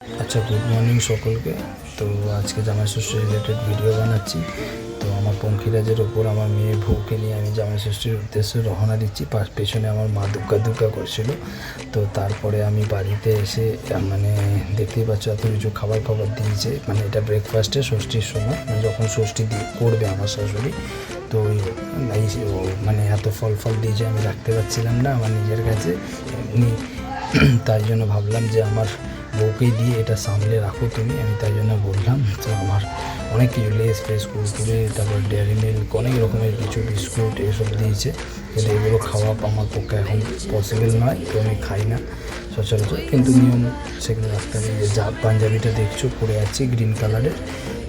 আচ্ছা, good morning সকলকে। তো আজকে জামাই ষষ্ঠী রিলেটেড ভিডিও বানাচ্ছি। তো আমার পঙ্খিরাজের ওপর আমার মেয়ে বউকে নিয়ে আমি জামাই ষষ্ঠীর উদ্দেশ্যে রওনা দিচ্ছি। পেছনে আমার মা দুগ্গা করছিল। তো তারপরে আমি বাড়িতে এসে মানে দেখতেই পাচ্ছ এত কিছু খাবার দিয়েছে। মানে এটা ব্রেকফাস্টে ষষ্ঠীর সময়, যখন ষষ্ঠী করবে আমার শাশুড়ি। তো মানে এত ফল দিয়েছে, আমি রাখতে পারছিলাম না আমার নিজের কাছে এমনি। তাই জন্য ভাবলাম যে আমার বউকেই দিয়ে এটা সামলে রাখো তুমি, আমি তাই জন্য বললাম। তো আমার অনেক কিছু লেস ফ্রেস কুরকুরে, তারপর ডেয়ারি মিল্ক, অনেক রকমের কিছু বিস্কুট এসব দিয়েছে। কিন্তু এগুলো খাওয়া আমার পক্ষে এখন পসিবল নয়, তো আমি খাই না সচরাচর, কিন্তু নিয়ম সেগুলো রাখতে হবে। যে যা পাঞ্জাবিটা দেখছো পরে আছি গ্রিন কালারের,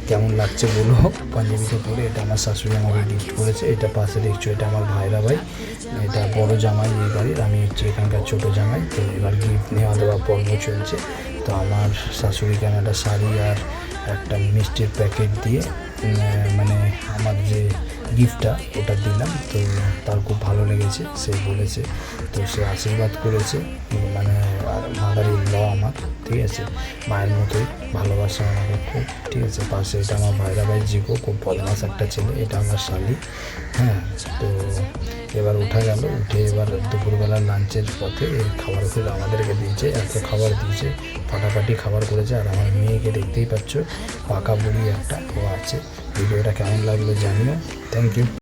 কেমন লাগছে বলো পাঞ্জাবিটা পরে। এটা আমার শাশুড়ি আমাকে গিফট করেছে। এটা পাশে দেখছো, এটা আমার ভাইরা ভাই, এটা বড় জামাই এই বাড়ির, আমি হচ্ছে এখানকার ছোটো জামাই। তো এবার গিফট নেওয়া দেওয়া পর্ব চলছে। তো আমার শাশুড়িকে আমি একটা শাড়ি আর একটা মিষ্টির প্যাকেট দিয়ে মানে আমার যে গিফটটা ওটা দিলাম। তো তার খুব ভালো লেগেছে, সে বলেছে। তো সে আশীর্বাদ করেছে, মানে আর মাদার ইন ল আমার, ঠিক আছে, মায়ের মতোই ভালোবাসা আমাকে খুব, ঠিক আছে। পাশে এটা আমার ভাইরা ভাই জিগো, খুব বদমাস একটা ছেলে, এটা আমার শালি। হ্যাঁ, তো এবার উঠে এবার দুপুরবেলার লাঞ্চের পথে এই খাবারগুলো আমাদেরকে দিয়েছে। এত খাবার দিয়েছে, ফাটাফাটি খাবার করেছে। আর আমার মেয়েকে দেখতেই পাচ্ছ, পাকা বুড়ি একটা ও আছে। ভিডিওটা কেমন লাগলো জানিও। Thank you.